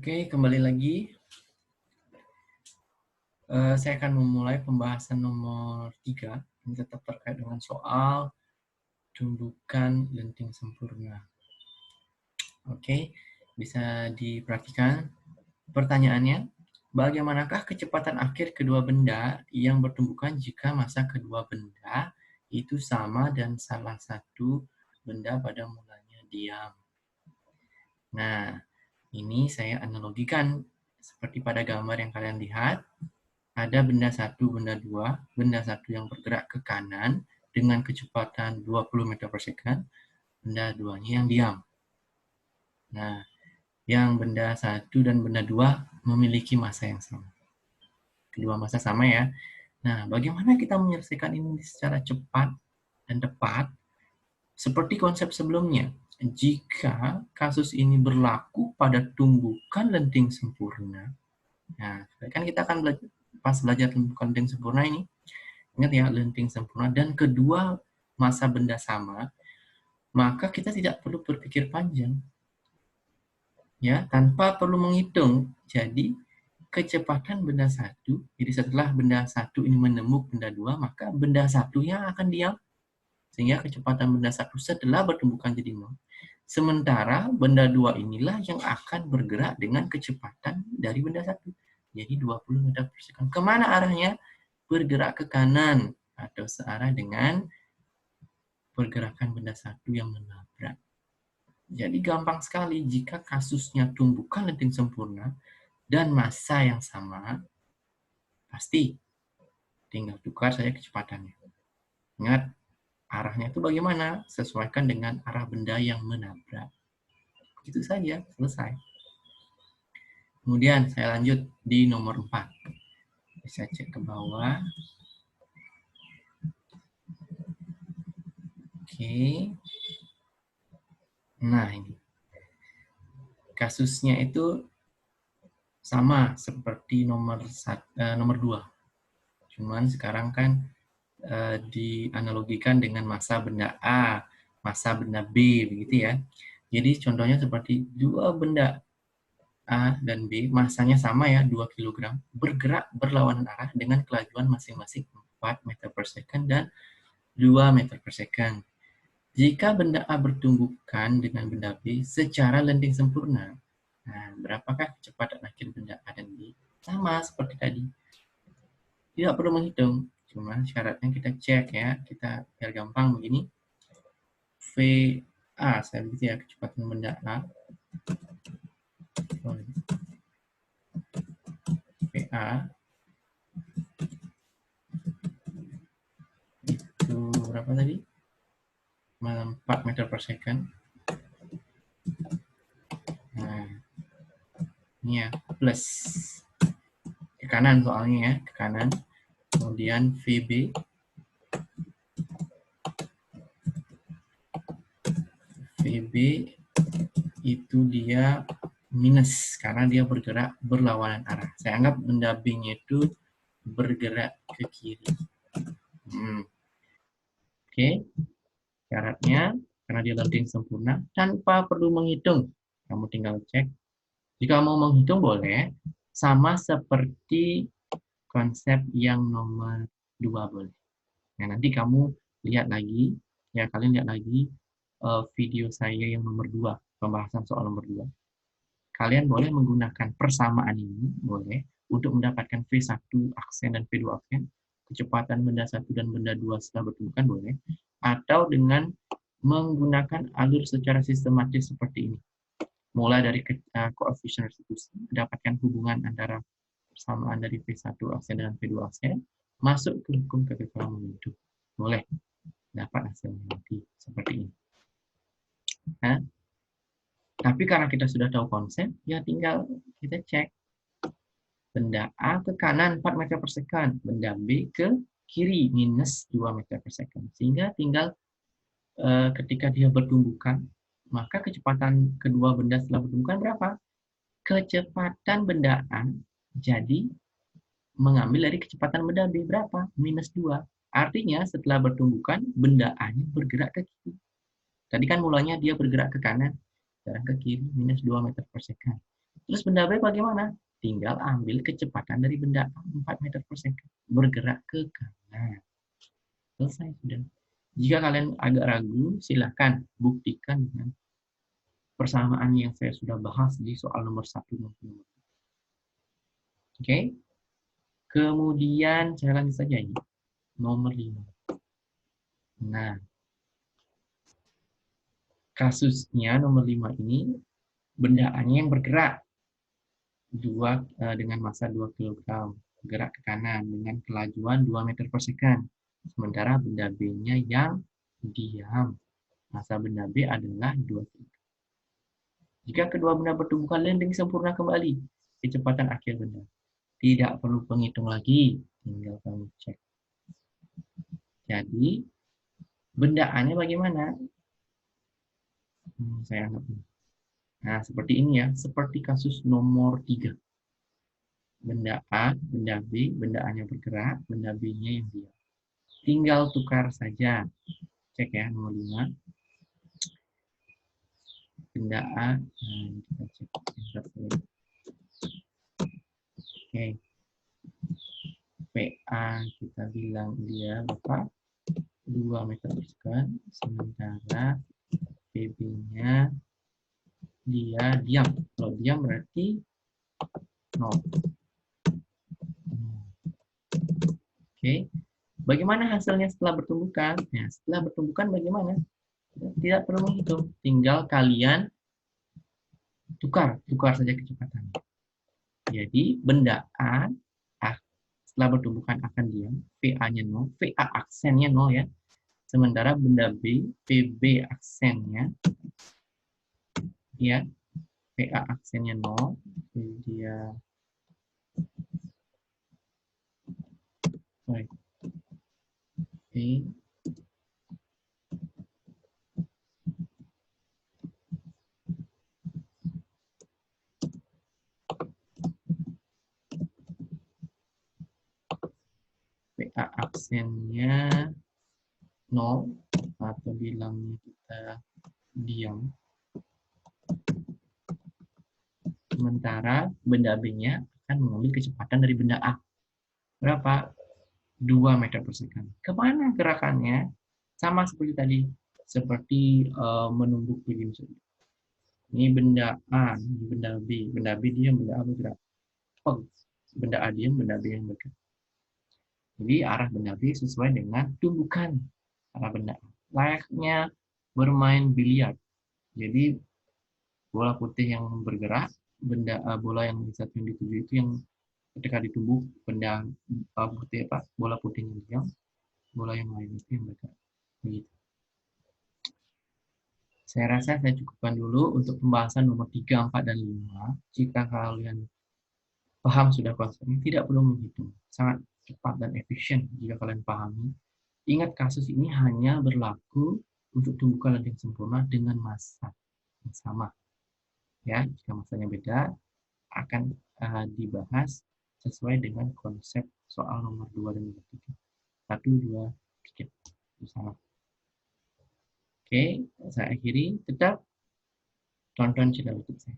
Oke, kembali lagi. Saya akan memulai pembahasan nomor 3. Ini tetap terkait dengan soal tumbukan lenting sempurna. Oke, bisa diperhatikan pertanyaannya. Bagaimanakah kecepatan akhir kedua benda yang bertumbukan jika massa kedua benda itu sama dan salah satu benda pada mulanya diam? Nah, ini saya analogikan seperti pada gambar yang kalian lihat. Ada benda satu, benda satu yang bergerak ke kanan dengan kecepatan 20 meter per second, benda duanya yang diam. Nah, yang benda satu dan benda dua memiliki massa yang sama. Kedua massa sama ya. Nah, bagaimana kita menyelesaikan ini secara cepat dan tepat? Seperti konsep sebelumnya, jika kasus ini berlaku pada tumbukan lenting sempurna, nah, kan kita akan belajar tumbukan lenting sempurna ini, ingat ya, lenting sempurna dan kedua massa benda sama, maka kita tidak perlu berpikir panjang. Ya, tanpa perlu menghitung. Jadi, kecepatan benda satu, jadi setelah benda satu ini menemuk benda dua, maka benda satu yang akan diam. Sehingga kecepatan benda satu setelah bertumbukan jadi 0. Sementara benda dua inilah yang akan bergerak dengan kecepatan dari benda satu. Jadi 20 meter per second. Kemana arahnya? Bergerak ke kanan atau searah dengan pergerakan benda satu yang menabrak. Jadi gampang sekali jika kasusnya tumbukan lenting sempurna dan massa yang sama, pasti tinggal tukar saja kecepatannya. Ingat, arahnya itu bagaimana? Sesuaikan dengan arah benda yang menabrak. Itu saja, selesai. Kemudian saya lanjut di nomor 4. Bisa cek ke bawah. Oke. Nah, ini. Kasusnya itu sama seperti nomor 2. Cuman sekarang kan dianalogikan dengan massa benda A, massa benda B, begitu ya. Jadi contohnya seperti dua benda A dan B, massanya sama ya, 2 kg, bergerak berlawanan arah dengan kelajuan masing-masing 4 meter per second dan 2 meter per second. Jika benda A bertumbukan dengan benda B secara lenting sempurna, nah, berapakah kecepatan akhir benda A dan B? Sama seperti tadi. Tidak perlu menghitung, cuma syaratnya kita cek ya, kita biar gampang begini. VA, saya begitu ya, kecepatan benda A. VA itu berapa tadi? 4 meter per second. Nah, ini ya, plus ke kanan soalnya ya, ke kanan. Kemudian VB itu dia minus karena dia bergerak berlawanan arah. Saya anggap benda B-nya itu bergerak ke kiri. Oke, syaratnya karena dia lenting sempurna tanpa perlu menghitung. Kamu tinggal cek. Jika mau menghitung boleh, sama seperti konsep yang nomor 2 boleh. Nah, nanti kamu lihat lagi, ya kalian lihat lagi video saya yang nomor 2, pembahasan soal nomor 2. Kalian boleh menggunakan persamaan ini, boleh, untuk mendapatkan V1 aksen dan V2 aksen, kecepatan benda 1 dan benda 2 setelah bertumbukan boleh, atau dengan menggunakan alur secara sistematis seperti ini. Mulai dari koefisien restitusi, mendapatkan hubungan antara persamaan dari V1 aksen dan V2 aksen, masuk ke hukum kekekalan momentum. Boleh dapat hasilnya nanti seperti ini. Nah, tapi karena kita sudah tahu konsep, ya tinggal kita cek. Benda A ke kanan 4 meter per second, benda B ke kiri minus 2 meter per second. Sehingga tinggal ketika dia bertumbukan, maka kecepatan kedua benda setelah bertumbukan berapa? Kecepatan benda A jadi mengambil dari kecepatan benda B berapa? Minus 2. Artinya setelah bertumbukan, benda A-nya bergerak ke kiri. Tadi kan mulanya dia bergerak ke kanan, sekarang ke kiri, minus 2 meter per second. Terus benda B bagaimana? Tinggal ambil kecepatan dari benda A 4 meter per second. Bergerak ke kanan. Selesai sudah. Jika kalian agak ragu, silahkan buktikan dengan persamaan yang saya sudah bahas di soal nomor 1 maupun nomor 2. Oke? Kemudian saya lanjut saja ini. Nomor 5. Nah, kasusnya nomor 5 ini benda A-nya yang bergerak dengan massa 2 kg, gerak ke kanan dengan kelajuan 2 meter per second. Sementara benda B-nya yang diam. Massa benda B adalah 2 kg. Jika kedua benda bertumbukan landing sempurna kembali, kecepatan akhir benda. Tidak perlu penghitung lagi, tinggal kamu cek. Jadi, benda A-nya bagaimana? Saya anggap ini. Nah, seperti ini ya, seperti kasus nomor 3. Benda A, benda B, benda A-nya bergerak, benda B-nya yang diam. Tinggal tukar saja. Cek ya, nomor 5. Benda A, kita cek. Oke. PA kita bilang dia berapa? 2 meter per second. Sementara PB-nya dia diam. Kalau diam berarti 0. Oke. Bagaimana hasilnya setelah bertumbukan? Ya, setelah bertumbukan bagaimana? Tidak perlu menghitung. Tinggal kalian tukar saja kecepatannya. Jadi benda A setelah bertumbukan akan diam, VA-nya 0, VA aksennya 0 ya. Sementara benda B, PB aksennya ya, VA aksennya 0, dia sorry. Okay. VA aksennya 0 atau bilangnya kita diam. Sementara benda B-nya akan mengambil kecepatan dari benda A. Berapa? 2 meter per second. Kemana gerakannya? Sama seperti tadi. Seperti menumbuk begini saja. Ini benda A, ini benda B. Benda B diam, benda A bergerak. Oh, benda A diam, benda B yang bergerak. Jadi arah benda B sesuai dengan tumbukan arah benda A. Layaknya bermain biliar. Jadi bola putih yang bergerak, bola yang satu yang dituju itu yang ketika ditumbuk benda putih bola putihnya diam, bola yang lain itu yang bergerak. Begitu. Saya rasa saya cukupkan dulu untuk pembahasan nomor 3, 4, dan 5. Jika kalian paham sudah konsepnya, tidak perlu menghitung. Sangat cepat dan efisien jika kalian pahami. Ingat, kasus ini hanya berlaku untuk tumbukan landing sempurna dengan massa yang sama. Ya, jika massanya beda, akan dibahas sesuai dengan konsep soal nomor 2 dan nomor 3. 1, 2, 3. Sama. Oke, saya akhiri. Tetap tonton channel YouTube saya.